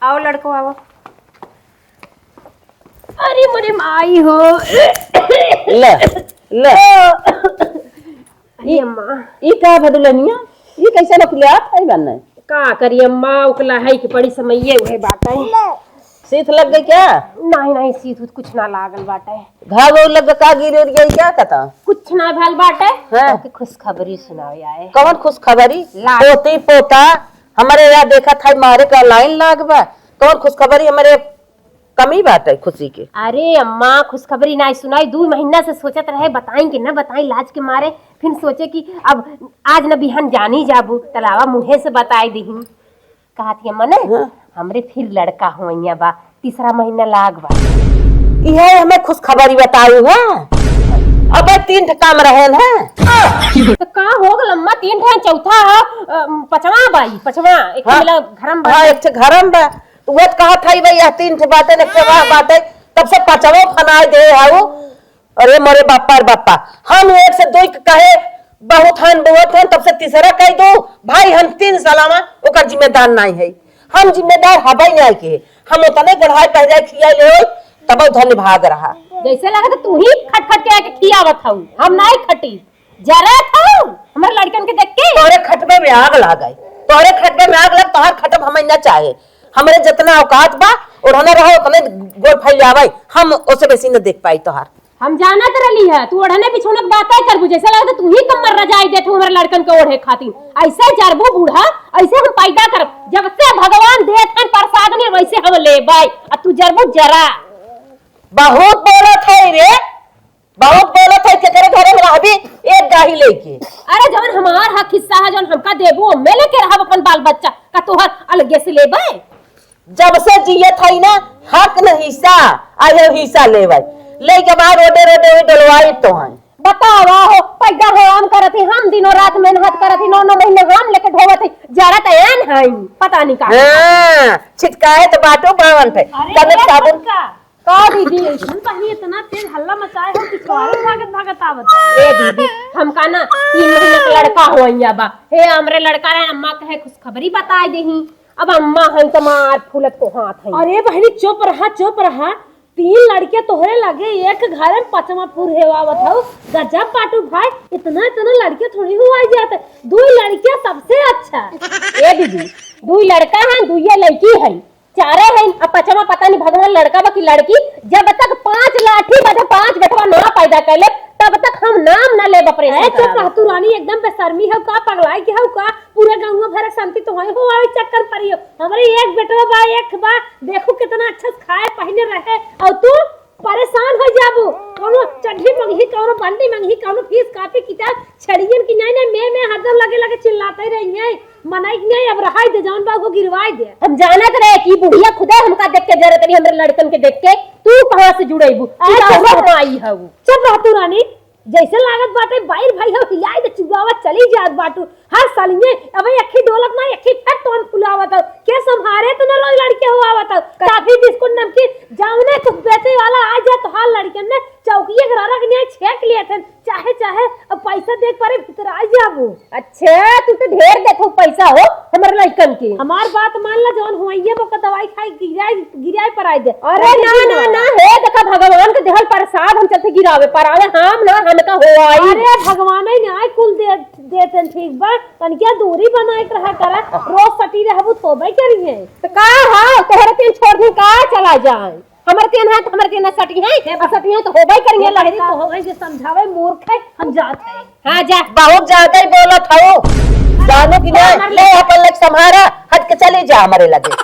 आओ लड़को आओ। अरे मेरे माई हो ले ले अम्मा ई का बदलनिया ई कैसे नकलियात है बनने का करी अम्मा उकला है कि बड़ी समये हुए बाटे सीत लग गई क्या? नहीं नहीं सीत कुछ ना लागल बाटे घाव लग का गिर गई क्या कथा कुछ ना भल बाटे हाँ। तो खुशखबरी सुनावे आए कौन खुशखबरी? पोती पोता हमारे यहाँ देखा था मारे का लाइन लागबा कौन खुशखबरी हमारे कमी बात है खुशी के। अरे अम्मा खुशखबरी ना सुनाई 2 महीना से सोचत रहे बताई कि न बताई लाज के मारे फिर सोचे कि अब आज न बिहान जानी जाबू तलावा मुहे से बताई दी कहा थी अम्मा ने हाँ। हमरे फिर लड़का हुआ बा 3रा महीना लाग बा यह हमें खुशखबरी बताई है अब 3 काम रहे हैं तो का हो गल अम्मा 3 ठा चौथा पचवा बाई पचवा एक हाँ। मिला घरम बा हाँ एक घरम बा वो कहा था भैया 3 बातें एक बात है तब से 5वां फनाई दे आओ। अरे मोरे बापा रे बापा हम 1 से 2 कहे बहुत हन तब से 3रा कह दो भाई हम 3 सालामा ओकर जिम्मेदार नहीं है हम जिम्मेदार हबै नहीं के हम उतने बढ़ाई पहले खिया ले तब धन्य भाग रहा जैसे लगा तो तू ही खटखट के आके खियावत हूं हम नहीं खटी जरा था हमारे लड़कन के देख के तोरे खटबे में आग लग गई तोरे खटबे में आग लग तोहर खटब हमें न चाहे हमारे जितना औकात बा ओढ़ने रहो उतने गोड़ फैलावे हम ओसे बेसी न देख पाई तोहार हम जाना तरली है तू ओढ़ने बिछोने की बातें करबू जैसे लगा तू ही कमर रजाई देथू हमारे लड़कन के ओढ़े खातिर ऐसे जरबू बूढ़ा ऐसे हम पैदा कर जब से भगवान देत हन प्रसाद ने वैसे हम लेबाई आ तू जरबू जरा बहुत बोलत है रे बहुत बोलत है तेरे घरे में रहबी एक गाही लेके अरे जवन हमार हक हिस्सा है जवन हमका देबू मैं लेके रहब अपन बाल बच्चा का तोहर अलगे से लेबै जब से जियत है ना हक न हिस्सा आयो हिस्सा लेवे लेके बाद रोडे रोडे डलवाई तो है बतावा हो पैदा हम करत ही हम दिनों रात मेहनत करत ही 9 महीने हम लेके ढोवत ही जरा तैन है पता नहीं का हां छिटकाए तो बाटो बावन थे कने साबुन का दीदी पहले इतना तेज हल्ला मचाए हो कि तुम्हारे भागत भागत आवत ए दीदी हमका ना 3 महीने का लड़का होइया बा हे हमरे लड़का रे अम्मा कहे खुशखबरी बताई देही अब अम्मा है तमार फूलत को हाथ है अरे बहनी चुप रहा 3 लड़के तोहरे लगे एक घर में 5वां फूल हेवावत हो गजब पाटू भाई इतना लड़के थोड़ी हुआ जाते 2 लड़कियां सबसे अच्छा ए दीदी 2 लड़का है 2 लड़की है 4 है अब 5वां पता नहीं भगवान लड़का बा की लड़की जब तक 5 लाठी बजे 5 बेटवा ना पैदा कर ले तब तक हम नाम न ले बपरे है चुप रह तू रानी एकदम बेशर्मी है का पगलाई के है का पूरे गांव में भर शांति तो है हो आवे चक्कर परियो हमरे एक बेटवा बा एक बा देखो कितना अच्छा खाए पहने रहे और तू परेशान हो जाबू कोनो चढ़ी मंगी कोनो बंदी मंगी कोनो फीस कापी किताब छड़ियन की नहीं मैं हरदम लगे चिल्लाते रही है मनाई नहीं अब रहाई दे जान बा को गिरवाई दे हम जानत रहे कि बुढ़िया खुदे हमका देख के जरत रही हमरे लड़कन के देख के तू कहां से जुड़ेबू तू आई है चुप रह तू रानी जैसे लागत बाटे बाहर भाई हो हिलाई दे चुगावत चली जात बाटू हर सालिए अबे अखी डोलत ना अखी फट तोन फुलावत के संभारे तो न लो लड़के हो आवत काफी बिस्कुट नमकीन जावने कुछ बेचे वाला आ जाए तो हाल लड़कन ने चौकीए घरारा के नहीं छेक लिए थे चाहे अब पैसा देख पारे भीतर आ जाबू अच्छा तू तो ढेर देखो पैसा हो हमारे लड़कन की हमार बात मान ला जौन होइए वो का दवाई खाई गिराए पर आई दे अरे ना हे देखा भगवान के देहल प्रसाद हम चलते गिरावे पर आवे हम ना हमका हो आई अरे भगवान ही ना कुल देते ठीक बा तन क्या दूरी बनाए के रहा करा रोज सटी रहबू थोबे करिए तो का हां तोहरे तीन छोड़ दी का चला जाए हमर तीन है हमर तीन सटी है सटी है तो होबे करेंगे लड़की तो हो गई जो समझावे मूर्ख है हम जात है हां जा बहुत ज्यादा ही बोलत हो जानो कि नहीं ले अपन लग संभारा हट के चले जा हमारे लगे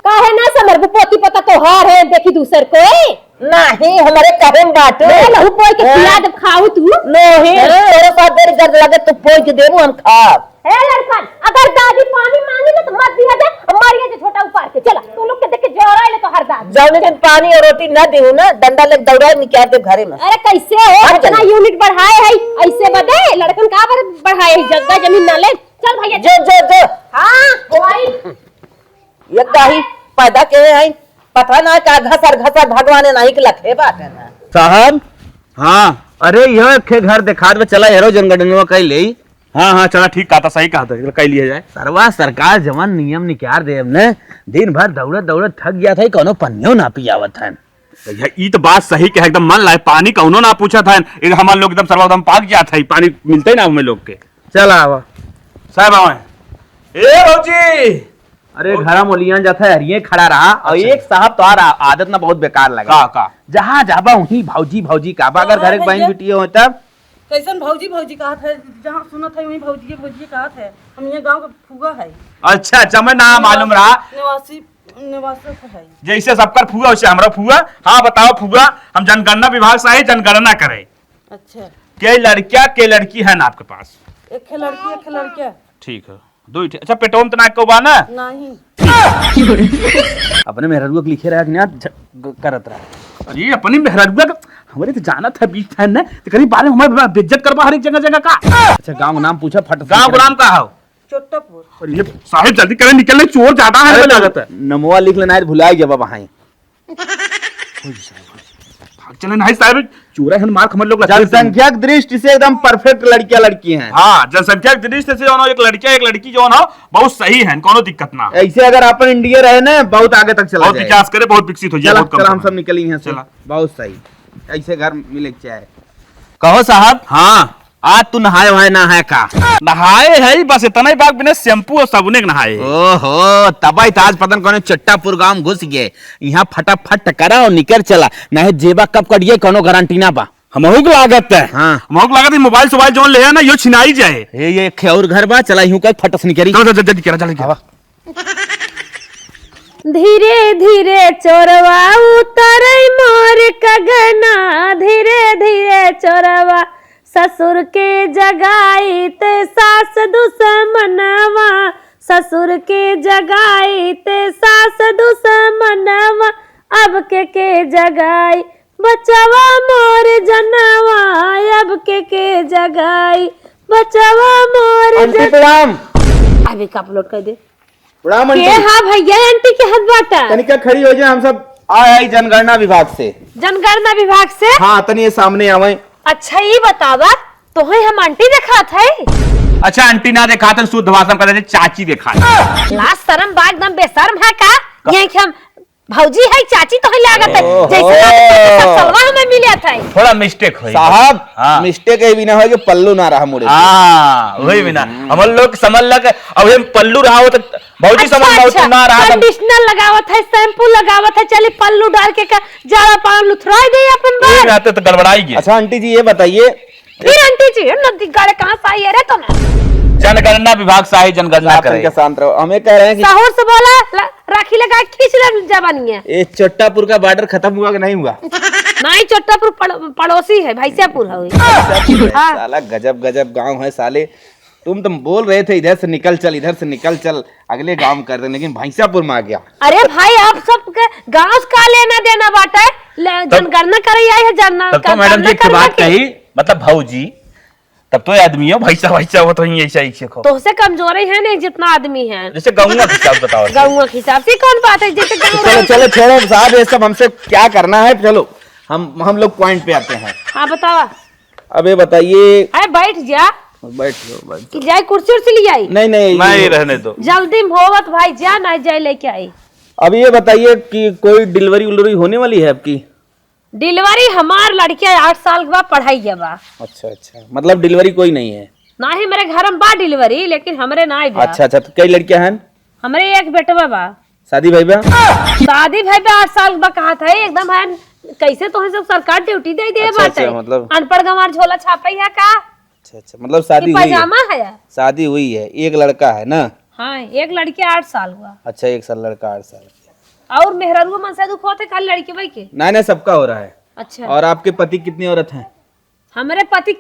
काहे ना समर पोती पता तो हार है देखी दूसर कोई नहीं हमारे कहम बात लहू पोई के खिला दे खाऊ तू नहीं तेरे साथ देर गर्द लगे तू पोई के देबू हम खाब ए लड़कन अगर दादी पानी मांगी ना तो मत दिया दे हमारी जो छोटा ऊपर के चला तू लोग के देख के जोरा ले तो हर दादी जौने दिन पानी और रोटी ना देहू ना डंडा ले दौड़ा निकाल दे घरे में अरे कैसे हो इतना यूनिट बढ़ाए है ऐसे बदे लड़कन का बढ़ाए है जगह जमीन ना ले चल भैया जो हां भाई ये काही पैदा के है पता ना का घसर भगवान ने नहीं के लखे बाटे ना साहब हाँ अरे यह के घर दिखा दे चला हेरो जनगणना कई ले हाँ हाँ चला ठीक कहा था, सही कहा था, कह लिया जाए। सरवा सरकार जवन नियम निकाल दे हमने, दिन भर दौड़त दौड़त थक गया था, कोनो पन्नियों ना पियावत है। भैया ई तो बात सही कहे, एकदम मन लाए पानी कौनो ना पूछा था, हमारे लोग एकदम सर्वा एकदम पाक गया था, पानी मिलते ना हमें लोग के। चल आवा साहब आवे ए भौजी। अरे घरा मोलियां जाता है हरिये खड़ा रहा और एक साहब तो आदत ना बहुत बेकार लगा। का जहाँ जाबा वहीं भौजी भौजी का अगर घर बहन बिटिया हो तब कैसन भौजी भौजी कहा था, जहाँ सुना था वहीं भौजी भौजी कहा था। हम ये गांव का फुगा है। अच्छा अच्छा, मैं ना मालूम रहा, निवासी है। जैसे सबकर फुआ वैसे हमारा फुआ। हाँ बताओ फुआ, हम जनगणना विभाग से आए, जनगणना करे। अच्छा, के लड़किया के लड़की है ना आपके पास? एक लड़की एक लड़का। ठीक है, दो ही। अच्छा पेटोम तना को बा ना? नहीं, अपने मेहरुआ के लिखे रहा करत रहा। अरे अपनी मेहरुआ हमारे तो जाना था बीच था ना, तो करीब बारे हमारे बेइज्जत करवा हर एक जगह जगह का। अच्छा गांव का नाम पूछा फट। गांव गुलाम का हो? चोट्टापुर। और ये साहिब जल्दी करें, निकलने चोर ज्यादा है लागत है। नमोआ लिख लेना है, भुला जब वहां चले नहीं साहब, चोरा है मार खमर लोग। जनसंख्या की दृष्टि से एकदम परफेक्ट लड़कियां लड़की हैं। हाँ जनसंख्या की दृष्टि से जो है, एक लड़किया एक लड़की जो है बहुत सही है, कोनो दिक्कत ना। ऐसे अगर अपन इंडिया रहे ना बहुत आगे तक चला बहुत विकास करे, बहुत विकसित हो जाए। चला बहुत चला कम हम सब निकली हैं। चला। बहुत सही, ऐसे घर मिले चाहे। कहो साहब, हाँ आज तू नहाए वहाए ना है का? नहाए है बस इतना ही, बाग बिना शैम्पू और साबुने के नहाए। ओहो तबाई ताज पतन कोने चट्टापुर गांव घुस गए, यहाँ फटाफट करा और निकल चला, नहीं जेबा कब कटिए कोनो गारंटी ना पा। हमहू को लागत है। हाँ हमहू को लागत है मोबाइल सोबाइल जो ले ना यो छिनाई जाए। ये खेर घर बा, चला यूं का फटस निकली। जल्दी करा जल्दी करा। धीरे धीरे चोरवा उतरे मोर कगना, धीरे धीरे चोरवा ससुर के जगाई ते सास दुश्मनवा, ससुर के जगाई ते सास दुश्मनवा, अब के जगाई बचवा मोर जनवा, अब के जगाई बचवा मोर प्रणाम अभी का अपलोड कर दे। प्रणाम के हाँ भैया आंटी के हाथ बाटा तनिका खड़ी हो जाए, हम सब आए जनगणना विभाग से। जनगणना विभाग से? हाँ तनी ये सामने आवे। अच्छा ये बतावा तो हम आंटी देखा थे। अच्छा आंटी ना देखा था, शुद्ध भाषा में कहते चाची देखा। लाज शर्म बा एकदम बेशर्म है का? ये कि हम भौजी है चाची तो ही लागत है, जैसे सलवा हमें मिला था। थोड़ा मिस्टेक हुई साहब। हाँ। मिस्टेक ये भी ना हो कि पल्लू ना रहा मुड़े। हाँ वही भी ना, हम लोग समझ लग अब हम पल्लू रहा हो तो भौजी समझ लो ना रहा। कंडीशनर लगावत है, शैम्पू लगावत है, चली पल्लू डाल के ज्यादा पान लुथराई दे अपन बात। रहते तो गड़बड़ाई गई। अच्छा आंटी जी ये बताइए, फिर आंटी जी नदी गाड़े कहाँ से आई है रे तुम? जनगणना विभाग से आई, जनगणना करे। क्या शांत रहो, हमें कह रहे हैं कि साहौर से बोला राखी लगा खींच ले जवानी है। ये चट्टापुर का बॉर्डर खत्म हुआ कि नहीं हुआ? नहीं चट्टापुर पड़ोसी है, भैंसियापुर है। साला गजब गजब गांव है साले। तुम बोल रहे थे इधर से निकल चल, इधर से निकल चल, अगले गांव कर दे, लेकिन भैंसियापुर में आ गया। अरे भाई आप सब गांव का लेना देना बात है, जनगणना करे आई है जानना। तब तो मैडम जी की बात कही, मतलब भौजी तब तो आदमी हो, भैसा भैसा हो तो ही ऐसा ही सीखो। तो उससे कमजोरी है नहीं जितना आदमी है। जैसे गाँव का हिसाब बताओ। गाँव के हिसाब से कौन बात है? जैसे चलो चलो छोड़ो साहब, ये सब हमसे क्या करना है, चलो हम लोग पॉइंट पे आते हैं। हाँ बताओ। अब ये बताइए। अरे बैठ जा, बैठ कि जाए कुर्सी उर्सी ले आई? नहीं नहीं रहने दो, जल्दी होवत भाई, जा ना जाए लेके आई। अब ये बताइए कि कोई डिलीवरी उलवरी होने वाली है आपकी? डिलीवरी हमार लड़किया 8 साल के बाद पढ़ाई है बा। अच्छा अच्छा, मतलब डिलीवरी कोई नहीं है? ना ही मेरे घर में बा डिलीवरी, लेकिन हमरे ना ही बा। अच्छा अच्छा, तो कई लड़कियां हैं? हमरे एक बेटवा बा। शादी भाई बा? शादी भाई बा 8 साल बा कहा था एकदम है। कैसे तो सब सरकार ड्यूटी दे दे अच्छा, बाटे, मतलब अनपढ़ गंवार झोला छापई है का? अच्छा अच्छा, मतलब शादी हुई है? पजामा है, शादी हुई है, एक लड़का है ना? हाँ एक लड़की 8 साल हुआ। अच्छा 1 साल लड़का 8 साल। और मेहररुआ मन से दुख होते खाली लड़की भाई के? नहीं सबका हो रहा है। अच्छा, और आपके पति कितनी औरत हैं? हमारे पति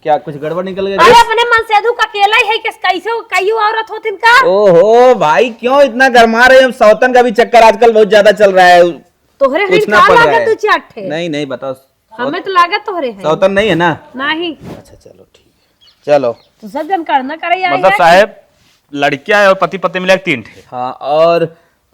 क्या कुछ गड़बड़ निकल गया? अरे अपने मन से दुख अकेला ही है कि कैसे कई औरत होती इनका? ओहो भाई क्यों इतना गरमा रहे हैं? सौतन का भी चक्कर आजकल बहुत ज्यादा चल रहा है। तोहरे है पूछना का पड़ रहा लागत है। तू चाटे? नहीं बताओ। हमें तो लागत तोहरे है। सौतन नहीं है ना? नहीं। अच्छा चलो ठीक है, चलो। तू सब जन करना करे आई मतलब है? साहब लड़कियां और पति पत्नी मिला 3 थे। हाँ और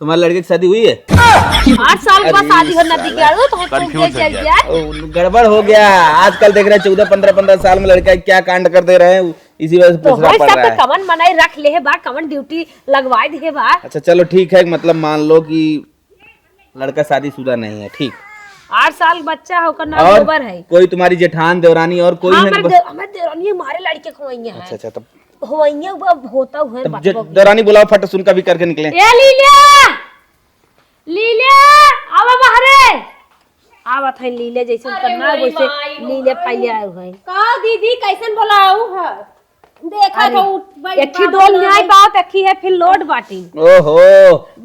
तुम्हारे लड़के की शादी हुई है? 8 साल के बाद शादी होना दी गया तो तुम Confuse चल हो गया। ओ, गड़बड़ हो गया। आजकल देख रहे 14-15 साल में लड़का क्या कांड कर दे रहे हैं, इसी वजह से तो पूछना भाई पड़ सब रहा पे है। कमन मनाई रख ले है बा, कमन ड्यूटी लगवाई दे बा। अच्छा चलो ठीक है, मतलब मान लो कि लड़का शादीशुदा नहीं है, ठीक। 8 साल बच्चा होकर नाम और गोबर है। कोई तुम्हारी जेठान देवरानी और कोई है? हमारे देवरानी हमारे लड़के खुआइया है। अच्छा तब खुआइया होता हुआ तब देवरानी बुलाओ, फट सुन का भी करके निकले। ए लीलिया, लीलिया आवा बाहरे, आवा था लीले जैसे करना वैसे लीले फैले आए हुए। का दीदी कैसन बोलाऊ है देखा तो एक ही डोल न्याय बात अच्छी है, फिर लोड बाटी। ओहो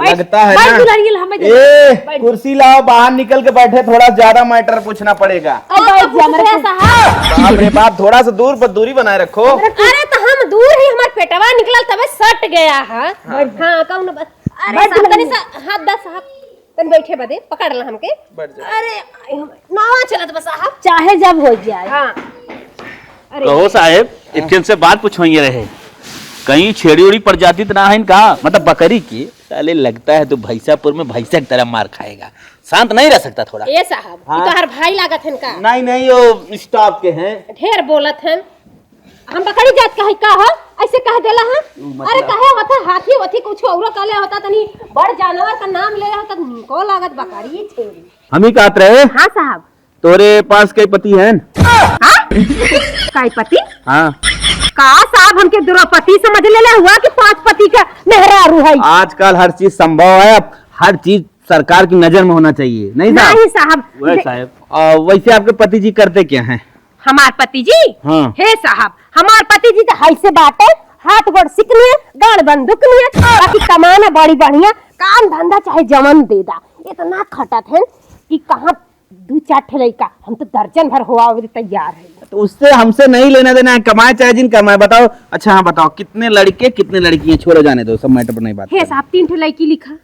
लगता है बैठ ना। दुल्हनिया हमें दे। ए कुर्सी लाओ, बाहर निकल के बैठे, थोड़ा ज्यादा मैटर पूछना पड़ेगा। बाप रे बाप, थोड़ा सा दूरी बनाए रखो। अरे तो हम दूर ही हमार पेटवा निकलल तबे सट गया है। हां कौन बस अरे तनी सा हाथ दस हाथ तन बैठे बदे पकड़ ला हमके। अरे नावा चलत बस साहब चाहे जब हो जाए। हां कहो साहेब, इतने से बात पूछोइए रहे, कहीं छेड़ी उड़ी प्रजाति तो ना है इनका, मतलब बकरी की? साले लगता है तो भैंसापुर में भैंसा की तरह मार खाएगा, शांत नहीं रह सकता थोड़ा। ए साहब हाँ? ई तो हर भाई लागत हन का। नहीं नहीं, वो स्टाफ के हैं। ढेर बोलत हन। हम बकरी जात का है का हो ऐसे कह देला हां। अरे कहे होता हाथी होती कुछ औरो काले होता तनी बड़ जानवर का नाम ले होता को लागत बकरी छेड़ी। हम ही कहत रहे, हां साहब तोरे पास कई पति हैं? हां काय पति हाँ का साहब हमके द्रौपदी समझ लेला हुआ कि 5 पति का मेहरारू है। आजकल हर चीज संभव है, अब हर चीज सरकार की नजर में होना चाहिए, नहीं साहब? नहीं साहब वह साहेब, वैसे आपके पति जी करते क्या हैं? हमार पति जी हाँ। हे साहब हमार पति जी तो हाई से बाटे, हाथ गोड़ सिकनिए, गाड़ बंदूक निये, बाकी कमाना बड़ी बढ़िया, काम धंधा चाहे जमन दे दा। इतना खटत है कि कहां 2-4 ठेले का हम तो दर्जन भर हुआ तैयार है। तो उससे हमसे नहीं लेना देना है, कमाए चाहे जिन कमाए। बताओ, अच्छा हाँ बताओ, कितने लड़के कितने लड़कियां? छोड़ो जाने दो, सब मैटर पर नहीं बात हे करें। साहब 3 ठेले की लिखा,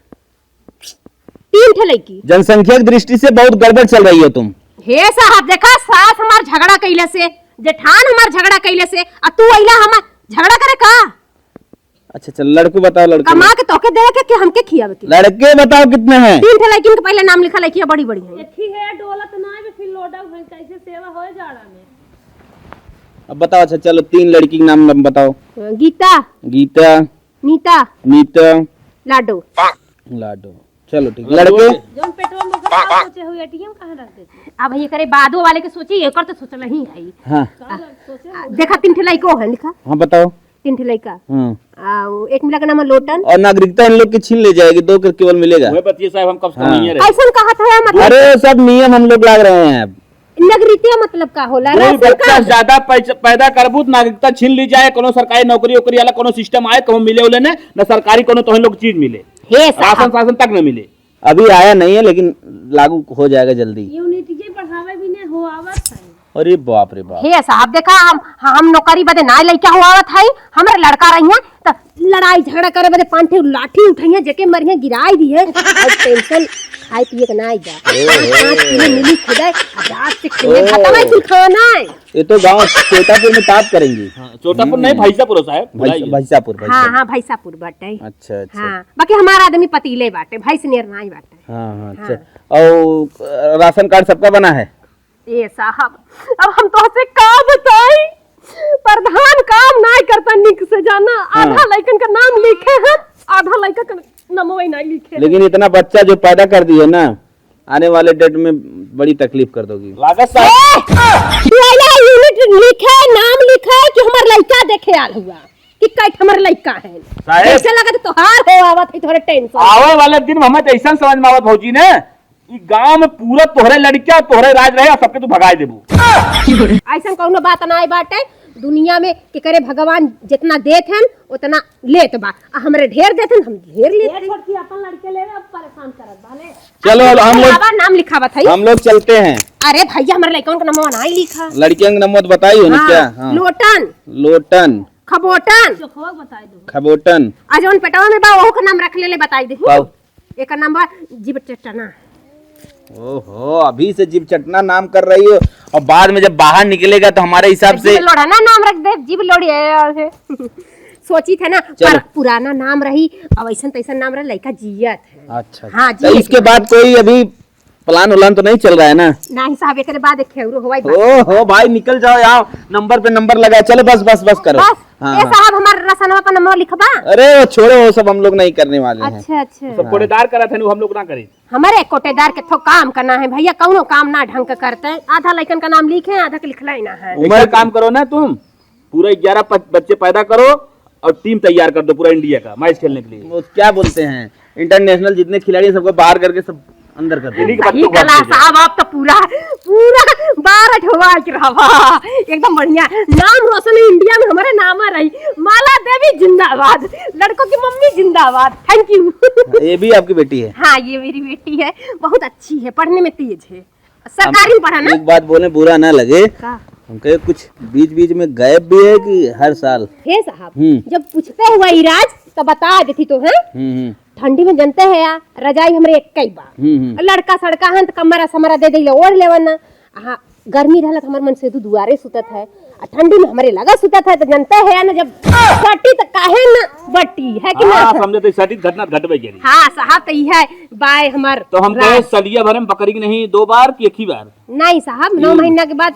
3 ठेले की। जनसंख्या की दृष्टि से बहुत गड़बड़ चल रही हो तुम। हे साहब देखा सास हमार झगड़ा कैले से, जेठान हमार झगड़ा कैले से, आ तू अइला हमार झगड़ा करे का? अच्छा चल, लड़को बताओ। लड़के कमा के तोके दे के हमके खियावे के। लड़के बताओ कितने हैं? 3 ठेले की पहले नाम लिखा लइकिया बड़ी बड़ी है। अच्छी है डोलत ना है फिर लोडा भैंस कैसे सेवा हो जाड़ा में। अब बताओ। अच्छा चलो, 3 लड़की के नाम बताओ। गीता, गीता, नीता, नीता, लाडो। लाडो। चलो ठीक। लड़के जोन पेटवा में का सोचे हुए एटीएम कहां रख देते। अब ये करे बादो वाले के सोची एकर तो सोचल ही है। हाँ देखा 3 ठेले को है लिखा, हाँ बताओ। 3 ठेले का। हाँ। एक मिला का नाम है लोटन। और नागरिकता इन लोग की छीन ले जाएगी, 2 कर केवल मिलेगा। वह पति साहब हम कब से हाँ। कमाइए रहे। ऐसा कहा था मतलब अरे सब नियम हम लोग लाग रहे हैं अब। नागरिकता मतलब का होला? कोई राशन बच्चा कार्ड। ज्यादा पैदा करबू तो नागरिकता छीन ली जाए, कोनो सरकारी नौकरी ओकरी वाला कोनो सिस्टम आए, कहूं मिले उले ने न सरकारी कोनो तोहन लोग चीज मिले, हे राशन साहब शासन तक न मिले। अभी आया नहीं है, लेकिन लागू हो जाएगा जल्दी। यूनिटी जे बढ़ावे भी ने हो आवत है। अरे बाप रे बाप। हे साहब देखा हम नौकरी बदे ना लइका हुआवत है, हमरे लड़का रहिए त लड़ाई झगड़ा करे बदे 5 ठे लाठी उठाइए जेके मरिए गिराई दिए और टेंशन खाए पिए के ना जा 5 किलो मिली खुदे आजाद से खेले खाता नहीं कुल खाना है। ये तो गांव छोटापुर में ताप करेंगी। छोटापुर नहीं, भैंसापुर साहब, बुलाइए। भैंसापुर। हाँ भैसापुर बाटे। अच्छा अच्छा। हाँ बाकी हमारा आदमी पतीले बाटे, भैंस नियर नहीं बाटे। हाँ हाँ अच्छा। और राशन कार्ड सबका बना है? ए साहब अब हम तो से का बताई, प्रधान काम नहीं करता निक से जाना। आधा लइकन का नाम लिखे हैं, आधा लइका का नाम नहीं लिखे। लेकिन इतना बच्चा जो पैदा कर दिए ना, आने वाले डेट में बड़ी तकलीफ कर दोगी। लागत साहब यूनिट लिखे, नाम लिखे कि हमार लइका देखे आल हुआ कि कैठ हमार लइका है। साहब। ऐसे लगा तो हार हो आवत है थोड़े टेंशन। आवे वाले दिन हमें तो ऐसा समझ में आवत भौजी ने, ई गांव में पूरा तोहरे लड़किया तोहरे राज रहे और सबके तू भगाए देबू। ऐसा कौनो बात ना बाटे दुनिया में कि करे भगवान जितना देत हैं उतना लेत बा, हमरे ढेर देत हैं हम ढेर लेत। छोटकी अपन लड़के ले अब परेशान करत बाले। चलो हम लोग नाम लिखावत है। हम लोग चलते हैं। अरे भैया हमारे लड़कों का नाम नहीं लिखा। लड़कियों का नंबर बताई हो ना क्या? हाँ। लोटन, लोटन, खबोटन, चोखवा बता दो। खबोटन। आज उन पेटवा में बा ओहो का नाम रख ले बताई दे। पाओ। एक नंबर जीव चटना। ओहो, अभी से जीभ चटना नाम कर रही हो और बाद में जब बाहर निकलेगा तो हमारे हिसाब से जीव लोढ़ना नाम रख दे, जीव लोढ़ी है। सोची थे ना चलो। पर पुराना नाम रही अब ऐसा तैसा नाम रहा लड़का जियत है। अच्छा हाँ, तो जी। इसके बाद कोई अभी प्लान उलान तो नहीं चल रहा है ना? नहीं साहब एक बाद एक खेवरो होवाई बस। ओ हो भाई निकल जाओ यहाँ, नंबर पे नंबर लगा, चलो बस बस बस करो। बस हाँ, ये हाँ। साहब हमारा रसनवा पर नंबर लिखबा। अरे वो छोड़ो, वो सब हम लोग नहीं करने वाले हैं। अच्छा अच्छा सब कोडेदार करा थे हम लोग ना करे। हमारे कोटेदार के थो काम करना है भैया, कौनो काम ना ढंग का करते हैं। आधा लड़कन का नाम लिखे आधा के लिखला ही ना है। उम्र काम करो ना तुम, पूरा 11 बच्चे पैदा करो और टीम तैयार कर दो पूरा इंडिया का मैच खेलने के लिए। वो क्या बोलते हैं, इंटरनेशनल जितने खिलाड़ी हैं, सबको बाहर करके सब अंदर कर दो। इन्हीं के सही बच्चों को कला भेजो। साहब आप तो पूरा पूरा 12 ठोवा के रहा एकदम बढ़िया नाम रोशन है इंडिया में हमारे नाम रही। माला देवी जिंदाबाद, लड़कों की मम्मी जिंदाबाद। Thank you. ये भी आपकी बेटी है? हाँ ये मेरी बेटी है, बहुत अच्छी है, पढ़ने में तेज है, सरकारी में पढ़ा ना। एक बात बोले बुरा ना लगे, का? हम कहे कुछ बीच बीच में गायब भी है कि हर साल? हे साहब हम्म। जब पूछते हुआ इराज तो बता देती तो है। हम्म ठंडी में जनते है यार रजाई हमरे एक कई बार लड़का सड़का हन तो कमरा समरा दे दे ओढ़ लेवन। हाँ गर्मी रहला तो हमार मन से दुआरे सुतत है और ठंडी में हमारे लगा सुतत है तो जनते है ना जब सटी तो काहे ना बटी है कि हाँ, ना। समझे तो सटीक घटना घटबे करी। हाँ साहब तो यह है बाय हमार तो हम कहे सलिया भरे में पकड़ी की नहीं 2 बार कि एक ही बार? नहीं साहब 9 महीना के बाद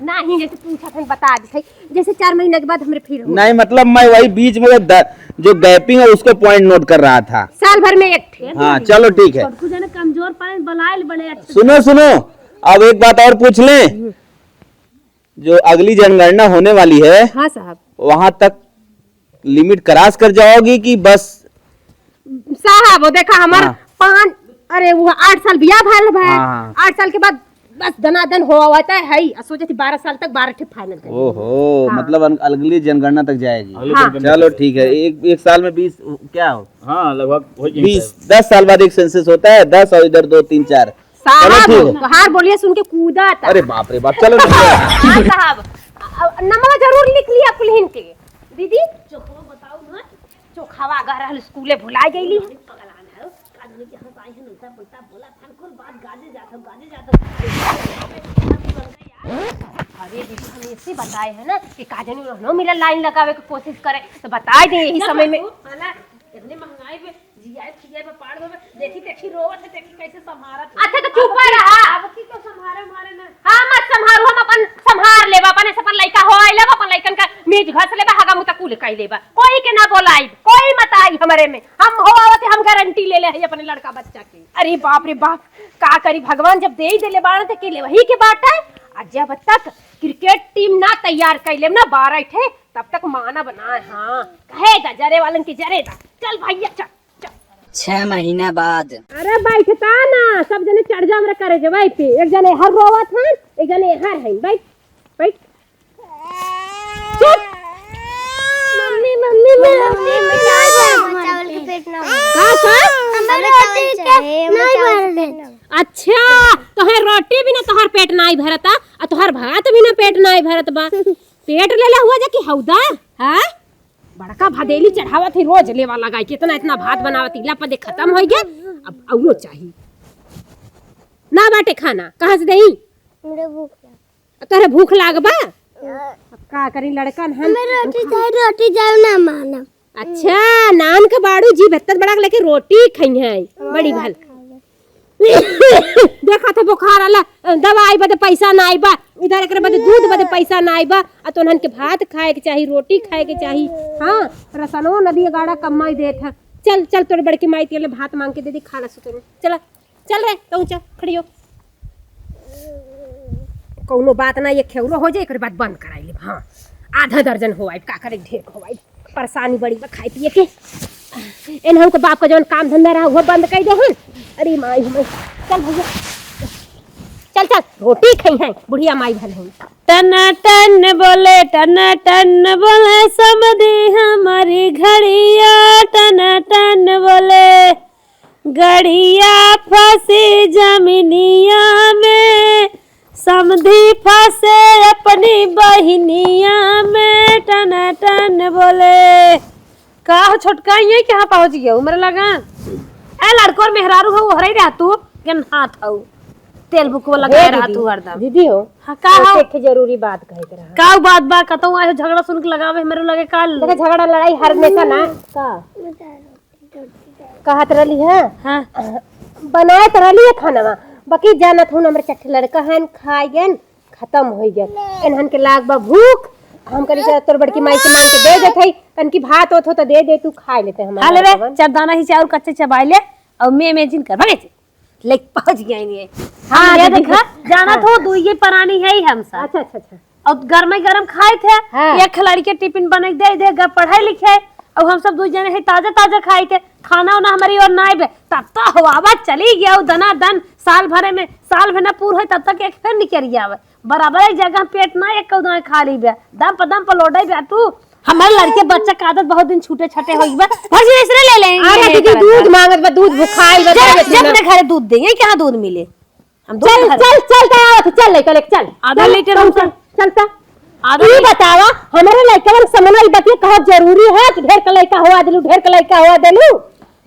नहीं जैसे पूछा था बता दी जैसे 4 महीना के बाद हमारे फिर हो। नहीं मतलब मैं वही बीच में जो गैपिंग है उसको पॉइंट नोट कर रहा था। साल भर में एक थे। हाँ चलो ठीक है। कमजोर पाए बलायल बड़े अच्छे। सुनो सुनो, अब एक बात और पूछ लें, जो अगली जनगणना होने वाली है हाँ साहब वहां तक लिमिट क्रॉस कर जाओगी कि बस? साहब वो देखा हमारा हाँ। 5 अरे वो 8 साल बियाह भइल है। हाँ। 8 साल के बाद बस दनादन हो होता है सोचे थी 12 साल तक 12 ठे फाइनल कर। ओहो मतलब अगली जनगणना तक जाएगी। हाँ। चलो ठीक है, एक साल में 20 क्या हो, हाँ लगभग हो 10 साल बाद एक सेंसस होता है, 10 और इधर 2 3 4। साहब ठीक है। तो हार बोलिए सुन के कूदा था। अरे बाप रे बाप, चलो ठीक है। हाँ साहब नंबर जरूर लिख लिया कुलहिन के। दीदी चोखवा बताओ ना, चोखावा अगर रहल स्कूले भुला गईली अरे दीदी हम ऐसे बताए हैं ना कि काजनी उन्होंने मिला लाइन लगावे की कोशिश करे तो बता दे यही समय में। इतनी महंगाई पे जियाए खियाए पे पाड़ दो देखी देखी रोवत है देखी कैसे संभारत। अच्छा तो चुप रहा। अब की को संभारे मारे ना। हाँ मत संभारू, हम अपन संभार लेबा, अपन ऐसे अपन लइका हो आइले अपन लइकन का मेज घस लेबा हगा मुता कुल कई लेबा, कोई के ना बोलाई कोई मत आई हमरे में। हम हो आवत हम गारंटी ले ले है अपने लड़का बच्चा की। अरे बाप रे बाप का करी भगवान जब दे ही देले बाण त के ले वही के बाट है। आज जब तक क्रिकेट टीम ना तैयार कर ले ना 12 थे तब तक माना बनाए। हाँ कहेगा जरे वालन की जरेगा। चल भैया चल। 6 महीना बाद। अरे बैठता ना सब जने चढ़ जा हमरा करे जवाई पे। एक जने हर रोवत है एक जने हर है। बैठ बैठ चुप। मम्मी मम्मी मेरा चावल के पेट ना का हमें रोटी के नहीं भरने। अच्छा तोहर रोटी भी ना तोहर पेट नाई भरता और तोहर भात भी ना पेट नाई भरत बा। पेट लेला हुआ जा कि हौदा है बड़का भदेली चढ़ावा थी रोज लेवा लगाई कितना इतना भात बनावत इला पदे खत्म हो गया अब औरो चाहिए ना बाटे खाना कहाँ से दही मुझे भूख लगा। तोहरे भूख लागबा अब का करी लड़कन हम हमें रोटी जाओ ना माना। अच्छा नान के बाड़ू जी भत्तर बड़ा लेके रोटी खाई है बड़ी भल। देखा था बुखार आला दवाई बदे पैसा ना आइबा, इधर एकरे बदे दूध बदे पैसा ना आइबा आ तोहन के भात खाए के चाहिए रोटी खाए के चाहिए। हाँ रसनो नदी गाड़ा कमाई देत है। चल चल तोरे बड़की माई तेरे भात मांग के दे दी खा ला सुतरो। चला चल रे तू चल खड़ी हो। कौनो बात ना ये खेवरो हो जाए एक बात बंद कराई ले। हाँ आधा दर्जन हो आई का करे ढेर हो आई परेशानी बड़ी बा खाए पिए के। इन हमको बाप का जौन काम धंधा रहा वो बंद कर दे। अरे माई हम चल भैया चल चल रोटी खाई हैं बुढ़िया माई भल हैं। टन टन बोले समधी हमारी घड़िया टन टन बोले गड़िया फंसी जमीनिया में समधी फंसे अपनी बहनिया में टन टन बोले। का हो छोटका ये कहाँ पहुंच गया उमर लगा ए लड़कोर मेहरारू हो हरे रहा तू केन हाथ हो तेल बुकवा लगा रहा तू हरदम। दीदी हो हाँ, का हो एक जरूरी बात कहे के रहा का बात बा कतौ आए झगड़ा सुन के लगावे मेरे लगे काल देखा झगड़ा लड़ाई हर हमेशा ना का कहत रही है हां बनाए तो रही है खाना बाकी जानत हूं हमरे चट्टे लड़का हन खाए गन खत्म हो गए इन्हन के लाग बा भूख हम करी तोर बड़की माई के मार के दे देथई तन की भात होत हो तो दे दे तू खा लेते हम खा लेबे चरदाना ही चाउर कच्चे चबाई ले और मैं जिन कर भागे ले पहुंच गया नहीं हाँ, ये दीदी, देखा जाना तो दू ये परानी है ही हम सब अच्छा अच्छा अच्छा और गरम गरम खाए थे हाँ। एक खिलाड़ी के टिफिन बने दे पढ़ाई लिखे और हम सब दू जने है ताजा ताजा खाए थे खाना उना हमारी और नाइब तब तक हवा चली गया दना दन साल भर ना पूर है तब तक एक फिर निकल गया बराबर एक जगह पेट ना एक कौदा खा ली बे दम पर लौटाई बे तू हमारे लड़के बच्चा का आदत बहुत दिन छूटे छटे होई बा भजी इसरे ले लेंगे अरे दीदी दूध मांगत बा दूध भुखाइल बा जब अपने घरे दूध देंगे कहाँ दूध मिले हम दूध चल घर- चल चल के आवत चल लेके चल आधा लीटर हम चल चलता आधा तू बतावा हमारे लड़का मन समझना बतिया कहा जरूरी है कि ढेर का लड़का हुआ देलू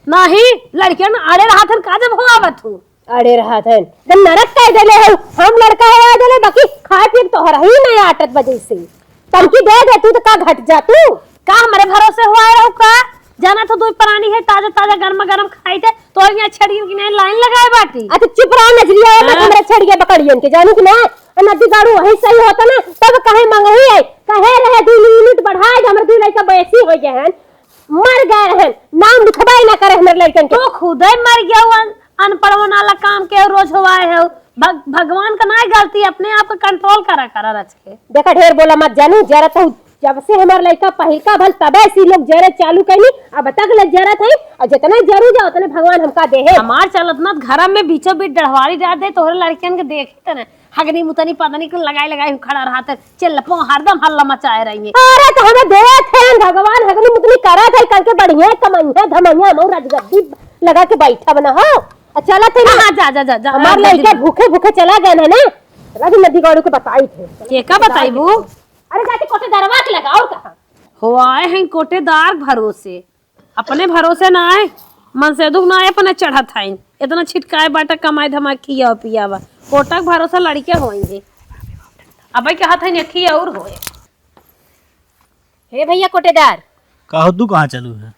नहीं लड़कियों ने आड़े रहा था का जब हो आवत हूँ अरे रहा था तो नरक कह देले हो हम लड़का हुआ देले बाकी खाए पिए तो हर ही नहीं आटत वजह से तमकी दे दे तू तो का घट जा तू का हमारे भरोसे हुआ है का जाना तो दो प्राणी है ताजा ताजा गरम खाई थे तो यहाँ छड़ी की नहीं लाइन लगाए बाटी अच्छा चुप रहा नजरिया है हाँ। हमरा छड़ गया बकड़ियन के जानू कि ना नदी गाड़ू वही सही होता ना तब कहे मंगही है कहे रहे 2 यूनिट बढ़ाए हमर दू लड़का बैसी हो गए हैं मर गए हैं नाम लिखवाई ना करे हमर लड़कन के तो खुद ही मर गया अनपढ़ वाला काम के रोज हुआ है भगवान का ना गलती अपने आप को कंट्रोल करा रच के देखा ढेर बोला मत जानू जरा तो जब से हमार लड़का पहिलका भल तबे से लोग जरे चालू कैली अब तक लग जरत है और जितना जरू जा उतने भगवान हमका दे है हमार चलत ना घर में बीचों बीच डढ़वारी डाल दे तोहरे लड़कियन के देखे थे हगनी मुतनी पदनी को लगाई खड़ा रहा था चल हरदम हल्ला मचाए रही अरे तो हमें दे थे भगवान हगनी मुतनी करा थे करके बढ़िया कमैया धमैया मऊ राजगद्दी लगा के बैठा बना हो चला थे हाँ जा हमार लड़का भूखे भूखे चला गए है ना चला भी नदी गाड़ू के बताई थे के का बताइबू अरे जाके कोटे दरवा के लगा और कहा हो आए हैं कोटेदार भरोसे अपने भरोसे ना आए मन से दुख ना आए अपने चढ़त है इतना छिटकाए बाटा कमाए धमा खिया पिया बा कोटक भरोसा लड़के होंगे अब क्या हाथ है खिया और होए हे भैया कोटेदार कहो तू कहाँ चलू है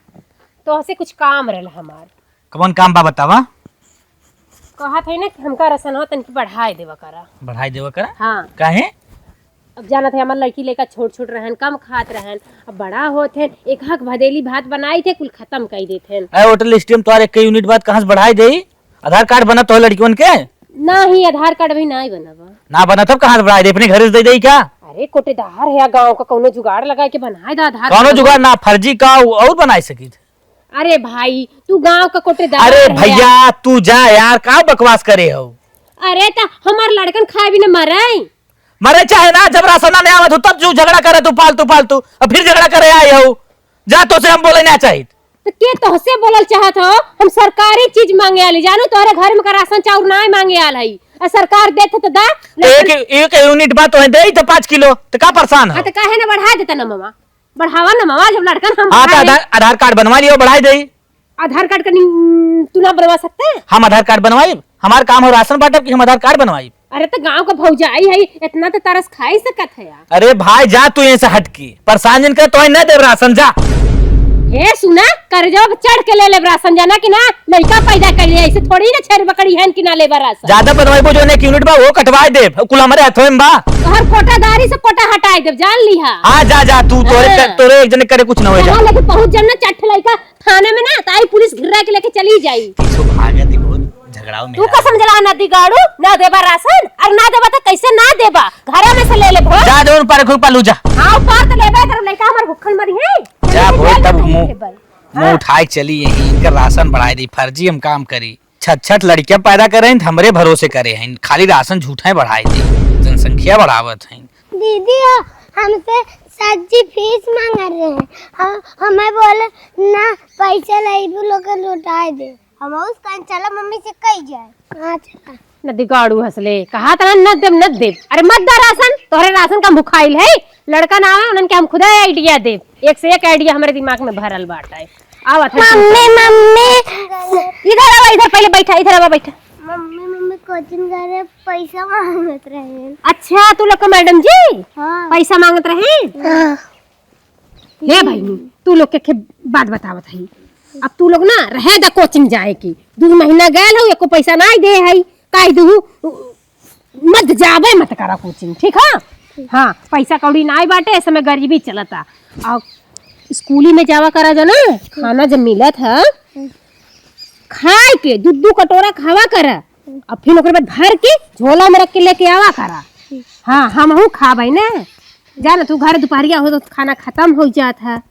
तो हसे कुछ काम रहला हमार कौन काम बा बतावा कहा था ना कि हमका रसन हो तन की बढ़ाई देवा करा बढ़ाई देवा करा हाँ काहे अब जाना थे हमार लड़की लेकर छोट रहन कम खात रहन अब बड़ा होते एक हक भदेली भात बनाई थे कुल खत्म कर देते ए होटल स्टेम तोहार एक यूनिट बाद कहाँ से बढ़ाई दे आधार कार्ड बना तो लड़कियों के ना ही आधार कार्ड भी नहीं बनवा ना बना तब कहाँ से बढ़ाई दे अपने घर से दे दे क्या अरे कोटेदार है गांव का कोनो जुगाड़ लगा के बनाए दा आधार कौनो कार्ड। जुगाड़ ना फर्जी का और बनाई सकी अरे भाई तू गांव का कोटेदार अरे है। भैया तू जा यार का बकवास करे हो अरे ता हमार लड़कन खाए भी न मरे मरे चाहे ना जब राशन नहीं आवत हो तब जो झगड़ा करे तू फालतू और फिर झगड़ा करे आए हो जा तो से हम बोले ना चाहिए तो के तोहसे बोलल चाहत हो हम सरकारी चीज मांगे आली जानू तोहरे घर में का राशन चाउर ना मांगे आल है आ सरकार देत तो दा एक यूनिट बात तो दे तो 5 किलो तो का परेशान हाँ हो तो काहे ना बढ़ा देता ना मामा बढ़ावा ना मामा जब लड़कन हम हाँ तो बढ़ाए- आधार कार्ड बनवा लियो बढ़ाई दे आधार कार्ड का तू ना बनवा सकते हैं हम आधार कार्ड बनवाई हमार काम हो राशन बांटब कि हम आधार कार्ड बनवाई अरे तो गांव का भौजाई है इतना तो तरस खा ही सकत है यार अरे भाई जा तू यहाँ से हट के परेशान जिन कर तो न दे राशन जा हे सुना कर्जा चढ़ के ले ले राशन जाना कि ना लड़का पैदा कर लिया ऐसे थोड़ी ना छेर बकरी है कि ना ले राशन ज्यादा बनवाई जो एक यूनिट बा वो कटवाई दे कुल हमारे हाथों में बा हर कोटादारी से कोटा हटाई दे जान लिहा हाँ जा तू तोरे एक जने करे कुछ न हो जा यहाँ लेके पहुंच जाना चट्ठ लड़का थाने में ना ताई पुलिस घिरा के लेके चली जाई बहुत झगड़ाओ में तू का समझला नदी गाड़ू ना देबा राशन और ना देबा तो कैसे ना देबा घर में से ले ले भो जा दो पर खुरपा लू जा हां पार तो लेबे कर लड़का हमर भुखल मरी है जा भोर तब मुंह उठाए चली यही इनका राशन बढ़ाई दी फर्जी हम काम करी छठ लड़कियां पैदा करे हमरे भरोसे करे हैं खाली राशन झूठे बढ़ाई दी जनसंख्या बढ़ावत है दीदी हमसे सब्जी फीस मांग रहे हैं हमें बोले ना पैसा लाइबू लोग लौटाए दे हम उस कान चला मम्मी से कही जाए हाँ चला नदी गाड़ू हंसले कहा था न देव अरे मत दा राशन तोहरे राशन का मुखाइल है लड़का ना आवे उनके हम खुदा आइडिया दे एक से एक आइडिया हमारे दिमाग में भरल बाटा है आवत है मम्मी इधर आवा इधर पहले बैठा इधर आवा बैठा मम्मी मम्मी कोचिंग करे पैसा मांगत रहे। अच्छा तू लोग का मैडम जी हाँ पैसा मांगत रहे। हाँ हे भाई तू लोग के बात बतावत है। अब तू लोग ना रहे दा कोचिंग जाए की 2 महीना गए हो एको पैसा ना दे है काई दू मत जावे मत करा कोचिंग ठीक है। हाँ पैसा कौड़ी ना बाटे इस समय गरीबी चलता। और स्कूली में जावा करा जो ना खाना जब मिलत है खाए के 2 कटोरा खावा करा और फिर ओकरे बाद भर के झोला में रख के लेके आवा करा। हाँ हम हूँ खा भाई ना जाना तू घर दोपहरिया हो तो खाना खत्म हो जाता है।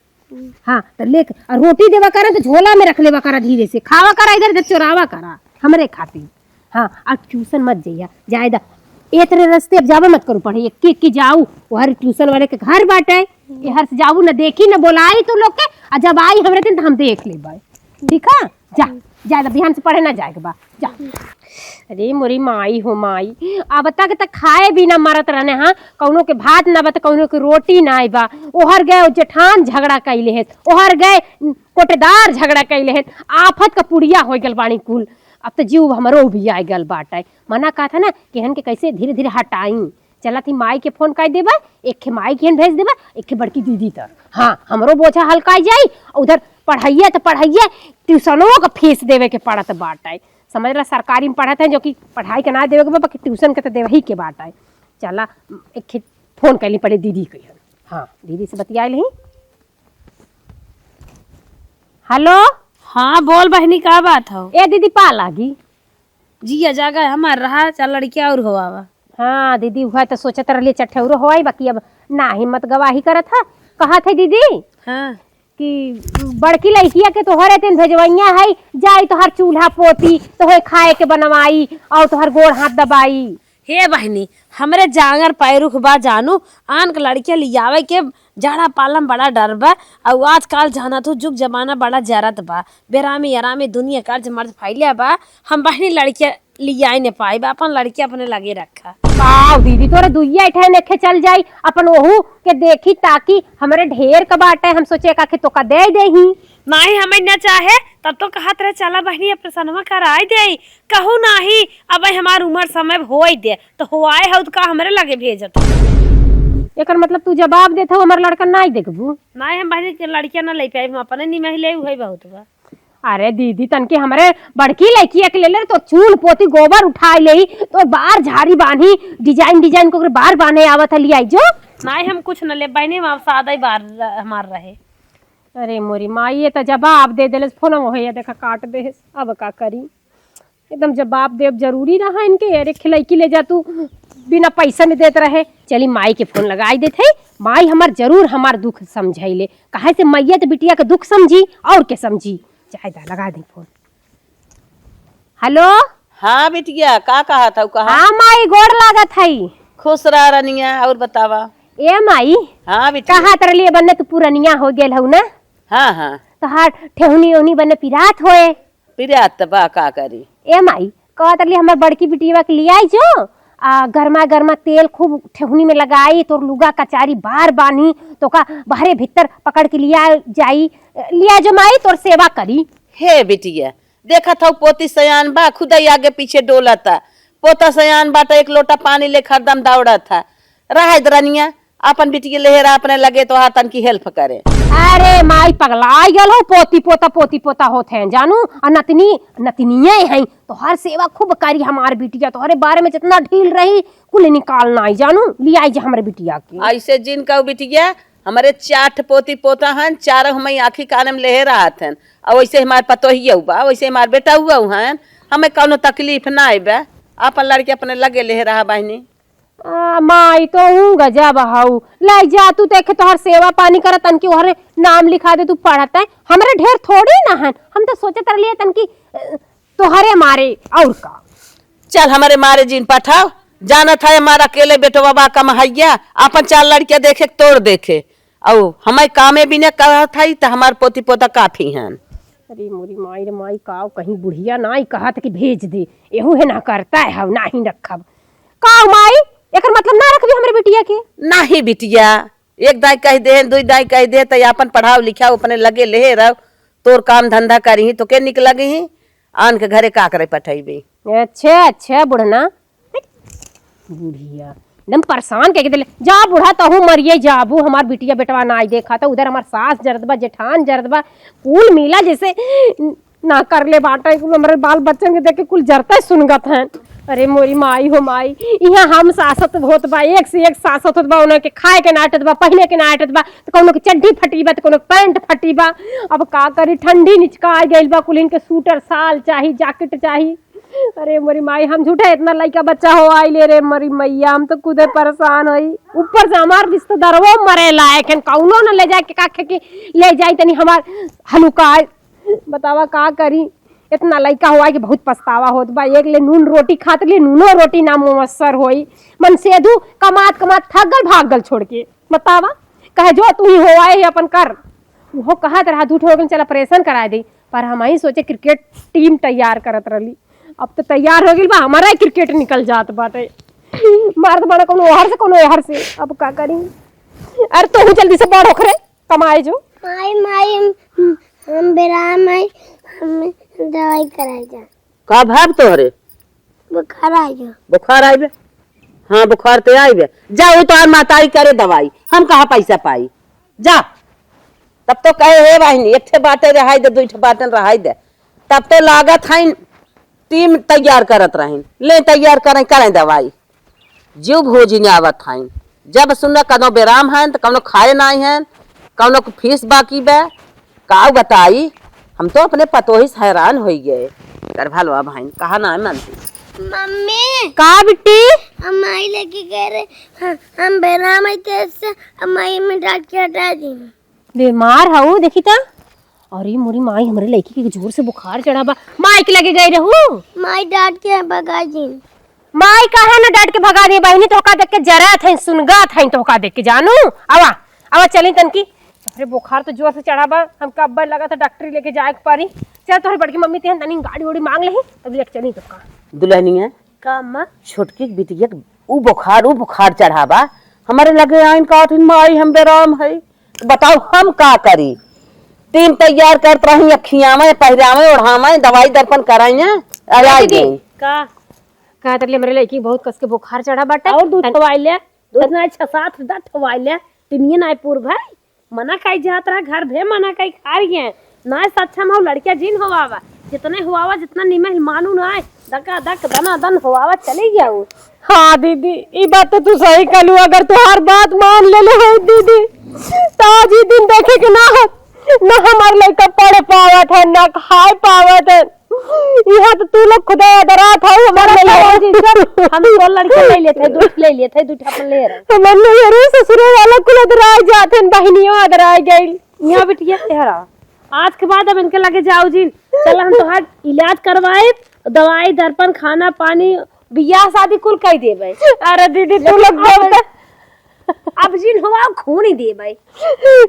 हाँ तो ले और रोटी देवा करा तो झोला में रख लेवा करा धीरे से खावा करा इधर इधर चुरावा करा हमरे खातिर। हाँ और ट्यूशन मत जाइया जायदा ए तरह रास्ते अब जावे मत करू पढ़े एक की जाऊ वहर ट्यूशन वाले के घर बाटे हर से जाऊ ना देखी ना बोलाई तू लोग के और जब आई हमरे दिन तो हम देख ले भाई ठीक है। जा ज्यादा ध्यान से पढ़े ना जाएगा बा जा। अरे मोरी माई हो माई अब बता के तक खाए भी ना मरत रहने। हाँ कौनो के भात ना बा तो कौनो के रोटी ना आई बा ओहर गए जेठान झगड़ा कैले है ओहर गए कोटेदार झगड़ा कैले है आफत का पुड़िया हो गल बाणी कुल। अब तो जीव हमरो भी आ गल बाटे मना कहा था ना केहन के कैसे धीरे धीरे हटाई चला थी माई के फोन कर देबा एक माई के भेज देबा एक बड़की दीदी तर। हाँ हमरो बोझा हल्का जाई उधर पढ़ाइए तो पढ़ाइए ट्यूशनों का फीस देवे के पड़त बाटे समझ ला सरकारी में पढ़त है जो कि पढ़ाई के ना देवे के बाकी ट्यूशन के तो देवे ही के बाटे। चला एक फोन कर ली पड़े दीदी के। हाँ दीदी से बतियाई नहीं। हेलो हाँ बोल बहनी का बात हो। ए दीदी पा लागी जी जागा हमार रहा चल लड़किया और हुआ। हाँ दीदी हुआ तो सोचत रही चठौरो होई बाकी अब ना हिम्मत गवाही करत था कहा थे दीदी हाँ कि बड़की लड़किया के तोहरे तेन भेजवैया है जाई तोहर चूल्हा पोती तोहे खाए के बनवाई और तोहर गोड़ हाथ दबाई। हे बहनी हमरे जांगर पैरुख बा जानू आन के लड़किया लियावे के जाड़ा पालम बड़ा डर बा और आजकल जाना तो जुग जमाना बड़ा जरत बा बेरामी आरामी दुनिया कार्य मर्द फैलिया बा हम बहनी लड़किया लियाई ने पाई बा अपन लड़किया अपने लगे रखा। आओ दीदी तोरे दुइया इठे नेखे चल जाई अपन ओहू के देखी ताकि हमरे ढेर का बाटे हम सोचे का तो का दे देही नाही हमें न चाहे तब तो कहत रहे चला बहनी अपने सनमा कराई दे कहू नाही अब हमार उम्र समय होई दे तो हुआए हो तो का हमरे लगे भेजत एकर मतलब तू जवाब देत हो हमर लड़का नहीं देखबू नाही हम बहनी के लड़किया न ले पाई हम अपने निमह ले हुई बहुत बा। अरे दीदी तनके हमरे बड़की लड़की के ले तो चूल पोती गोबर उठाई ले तो बार झाड़ी बांधी डिजाइन को बार बांधे आवत है लियाई जो नाही हम कुछ न ले बहनी हम सादा ही बार हमार रहे। अरे मोरी माई ये तो जवाब दे देले फोन होया देखा काट दे अब का करी एकदम जवाब देव जरूरी रहा इनके। अरे खिलैकी ले जा तू बिना पैसा में देते रहे चली माई के फोन लगाई देते माई हमार जरूर हमार दुख समझाइले काहे से मैया तो बिटिया के दुख समझी और के समझी चाहे लगा दी फोन। हेलो हाँ बिटिया का कहा था कहा। हाँ माई गोड़ लागत है खुश रह रनिया और बतावा। ए माई हाँ बिटिया कहा तर लिए बन्ने तू पुरनिया हो गेल हूँ ना। हाँ हाँ तो हार ठेहुनी ओनी बन्ने पिरात होए पिरात बा का करी। ए माई कहा तर लिए हमार बड़की बिटिया के लिए आई जो गर्मा गर्मा तेल खूब ठेहुनी में लगाई तो लुगा कचारी बार बानी तो का बाहरे भीतर पकड़ के लिया जो माई तोर सेवा करी। हे बिटिया देखा था पोती सयान बा खुदा ही आगे पीछे डोला था पोता सयान बाटा एक लोटा पानी ले हरदम दौड़ा था रहा रनिया अपन बिटिया लेहरा अपने लगे तो हाथन की हेल्प करे। अरे माई पगलाई गल हो पोती पोता होते हैं जानू और नतनिया है तो हर सेवा खूब करी हमार बिटिया तो हरे बारे में जितना ढील रही कुल निकालना आई जानू लिया आई हमारे बिटिया की। ऐसे जिन का बिटिया हमारे 4 पोती पोता हन 4 हम आखी कान में ले रहा थे और वैसे हमारे पतो ही बा वैसे हमारे बेटा हुआ हन हमें कौनो तकलीफ ना आई बा अपन लड़के अपने लगे ले रहा बहनी। माई तो हूँ गजब हाउ लाई जा तू देखे तोहर सेवा पानी करत तन की ओहरे नाम लिखा दे तू पढ़ता है हमारे ढेर थोड़ी ना हन हम तो सोचे तर लिए तन की तोहरे मारे और का। चल हमारे मारे जिन पठाओ जाना था हमारा अकेले बेटो बाबा कम हैया अपन 4 लड़कियां देखे तोड़ देखे और हमारे कामे भी न कहा था तो हमारे पोती पोता काफी हैं। अरे मोरी माई रे माई का कहीं बुढ़िया ना ही कहा कि भेज दे एहू है ना करता है ना ही रखब का माई एकर मतलब ना रखबी हमरे बिटिया के। नहीं बिटिया एक दाई कह दे 2 दाई कह दे तो अपन पढ़ाओ लिखाओ अपने लगे ले रहो तोर काम धंधा करी तो के निक लगे ही आन के घरे का करे पठेबी। अच्छा अच्छा बुढ़ना बुढ़िया एकदम परेशान कह के दिले जा बुढ़ा तहू मरिए जाबू हमार बिटिया बेटवा ना आई देखा तो उधर हमार सास जरदबा जेठान जरदबा कुल मिला जैसे ना कर ले बाटा कुल हमारे बाल बच्चन के देख के कुल जरता सुनगत हैं। अरे मोरी माई हो माई यहाँ हम सासत होत बा एक से एक सासत होत बा उन्हें के खाए के नाटत बा पहने के नाटत बा तो कोनो के चड्डी फटी बा तो कोनो पैंट फटी बा। अब का करी ठंडी निचका आ गइल बा कुल इनके सूटर साल चाही जैकेट चाही। अरे मोरी माई हम झूठा इतना लड़का बच्चा हो आई ले रे मरी मैया हम तो खुदे परेशान होई ऊपर से हमार रिश्तेदारवो मरे लायक हैं कौनो न ले जाए के काखे के ले जाई तनी हमार हलुका बतावा का करी इतना लड़का हुआ कि बहुत पछतावा होत बा। एक ले नून रोटी खात ले नूनो रोटी ना मुमस्सर होई मन सेधु कमात कमात थकल भागल छोड़ के बतावा कहे जो तू ही हो आए अपन कर वो कहत रहा झूठ हो गल चल ऑपरेशन करा दी पर हम ही सोचे क्रिकेट टीम तैयार करत रही अब तो तैयार हो गई बा हमारा क्रिकेट निकल जात बाटे मर्द बड़ा कोनो ओहर से कोनो एहर से अब का करी। अरे तू जल्दी से बड़ होखरे कमाए जो माई माई हम बेराम आई हम दवाई कराई जा का भाव तोहरे बुखार आ जा बुखार आइबे। हाँ बुखार ते आइबे जा वो तो माताई करे दवाई हम कहाँ पैसा पाई जा। तब तो कहे हे बहनी एक ठे बाटे रहाई दे 2 ठे बाटन रहाई दे तब तो लागत है टीम तैयार करत रही ले तैयार करें दवाई जीव भोजी ने आवत है जब सुन कनो बेराम है तो कनो खाए नहीं है कनो फीस बाकी बे का बताई हम तो अपने पतोही से हैरान हो गए कर भलवा बहन कहा ना मानती। मम्मी का बिट्टी हम आई लेके गए रहे हम बेराम आई तेज हम आई में डांट के हटा दी बीमार हूँ देखी ता अरे मोरी माई हमरे लड़की के जोर से बुखार चढ़ा बा माई के लगे गई रहू माई डांट के भगा दी माई कहा ना डांट के भगा दी बहनी तोका देख के जरा थे सुनगा थे तोका देख के जानू आवा आवा चली तनकी अरे बुखार तो जोर से चढ़ा बा हम कब लगा था डॉक्टरी लेके जाए के पारी चल तोहरी बड़की मम्मी तेहन तनी गाड़ी उड़ी मांग लेही तब लेके चली तोका दुल्हनी है का अम्मा छोटकी बिटिया ऊ बुखार चढ़ावा हमारे लगे आइन का माई हम बेराम है बताओ हम का करी टीम तैयार करत रही अखियावे पहरावे ओढ़ावे दवाई दर्पण कराइए का तरले मेरे लड़की बहुत कस के बुखार चढ़ा बाटा और दूध खवाई ले दूध ना 6-7 दूध खवाई ले तिनिए ना पूर भाई मना काई जात रहा घर भे मना काई खा रही है ना अच्छा में लड़किया जिन होवावा जितने हुआवा जितना निमे मानू ना आए धक्का धक दना दन हुआवा चली गया वो। हाँ दीदी ये बात तो तू सही कहलू अगर तू हर बात मान ले हो दीदी तो आज ही दिन देखे कि ना हमारे लड़का पढ़ पावत है ना खाए पावत है यहाँ तो तू लोग खुदा डरात हो हमारा हम तो लड़के ले लेते दूध अपन ले रहे मन्नू यार ससुरे वाला कुल डराई जाते बहनियों डराई गई यहाँ बिटिया तेरा आज के बाद अब इनके लगे जाओ जी चल हम तो इलाज करवाए दवाई दर्पण खाना पानी बियाह शादी कुल कही दे भाई। अरे दीदी तू लोग बोलते अब जिन हुआ खून ही दे भाई।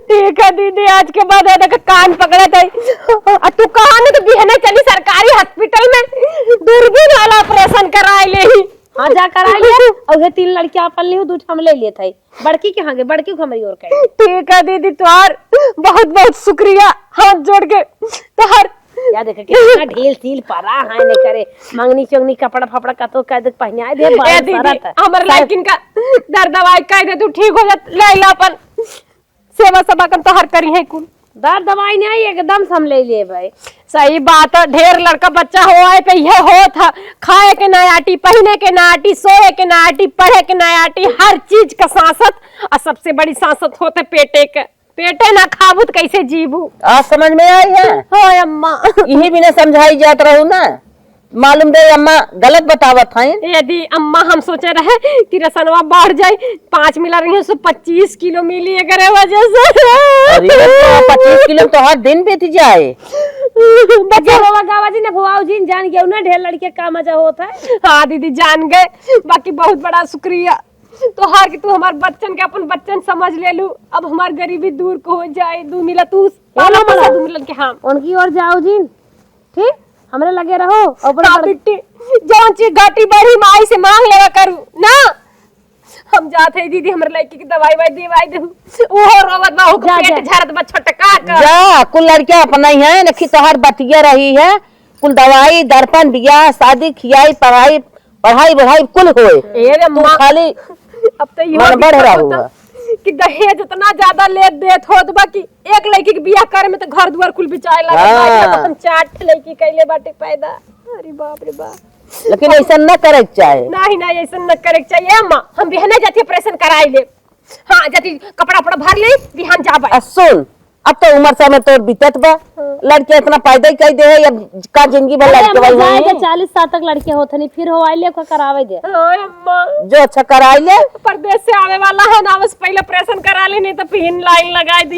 ठीक है दीदी आज के बाद है कान पकड़े थे तू कहा ना तो बिहने चली सरकारी हॉस्पिटल में दूरबीन वाला ऑपरेशन कराए ले ही हाँ जा कराइए और ये 3 लड़कियां अपन ले दूध हम ले लिए थे बड़की के हांगे बड़की को हमारी और कही। ठीक है दीदी तुहार बहुत बहुत शुक्रिया हाथ जोड़ के तुहार या देखे कितना ढील सील परा है ने करे मंगनी चोंगनी कपड़ा फपड़ा का तो कह दे पहनाए दे ए दीदी हमर लड़किन का दर्द दवाई कह दे तू ठीक हो जा लैला अपन सेवा सभा कर तो हर करी है कुल दर्द दवाई नहीं एकदम से हम ले लिए भाई। सही बात है ढेर लड़का बच्चा हो आए पे ये हो था खाए के ना आटी पहने के ना आटी सोए के ना आटी पढ़े के ना आटी हर चीज का सांसत और सबसे बड़ी सांसत होते पेटे ना खाबूत कैसे जीबू आज समझ में आई है। हो अम्मा यही भी ना समझाई जात रहू ना मालूम दे अम्मा गलत बतावत है। यदि अम्मा हम सोचे रहे कि रसनवा बढ़ जाए 5 मिला रही 125 किलो मिली अगर वजह से अरे 25 किलो तो हर दिन बीत जाए बाबा गावा जी ने भुआऊ जी जान गया ना ढेर लड़के का मजा होता है। हाँ दीदी जान गए बाकी बहुत बड़ा शुक्रिया तो हार कि तू हमारे बच्चन के अपन बच्चन समझ ले लू अब हमारी गरीबी दूर को हो जाए 2 मिला तू 2 मिलन के हम उनकी ओर जाओ जी ठीक हमरे लगे रहो और बिट्टी जौन चीज घाटी बढ़ी माई से मांग लेवा करू ना हम जाते दीदी हमरे लड़की की दवाई वाई देवाई दे ओहो रोवत बा पेट झरत बा छटका का जा कुल लड़कियां अपना ही है नखी तोहर बतिया रही है कुल दवाई दर्पण बियाह शादी खियाई पढ़ाई पढ़ाई बढ़ाई कुल होए ए रे तू खाली अब तो मन बढ़ रहा हुआ कि दहेज इतना ज्यादा ले देत होत बा कि एक लड़की के बियाह करे में तो घर दुआर कुल बिचाए लगा हाँ। हम 4 लड़की कैले बाटे पैदा। अरे बाप रे बाप। लेकिन ऐसा न करे के चाहे। नहीं नहीं ऐसा न करे के चाहिए अम्मा। हम बिहाने जाती ऑपरेशन कराई ले। हाँ जाती कपड़ा उपड़ा भर ले बिहान जाबा। सुन अब तो उम्र से में तोर बीतत बा लड़के इतना पैदा ही कह दे है या का जिंदगी भर लड़के वही जाए हुई 40 साल तक लड़के होत नहीं फिर हो आइले को करावे दे। हाँ अम्मा जो अच्छा कराई ले परदेश से आवे वाला है ना बस पहले ऑपरेशन करा ले नहीं तो फिर लाइन लगा दी।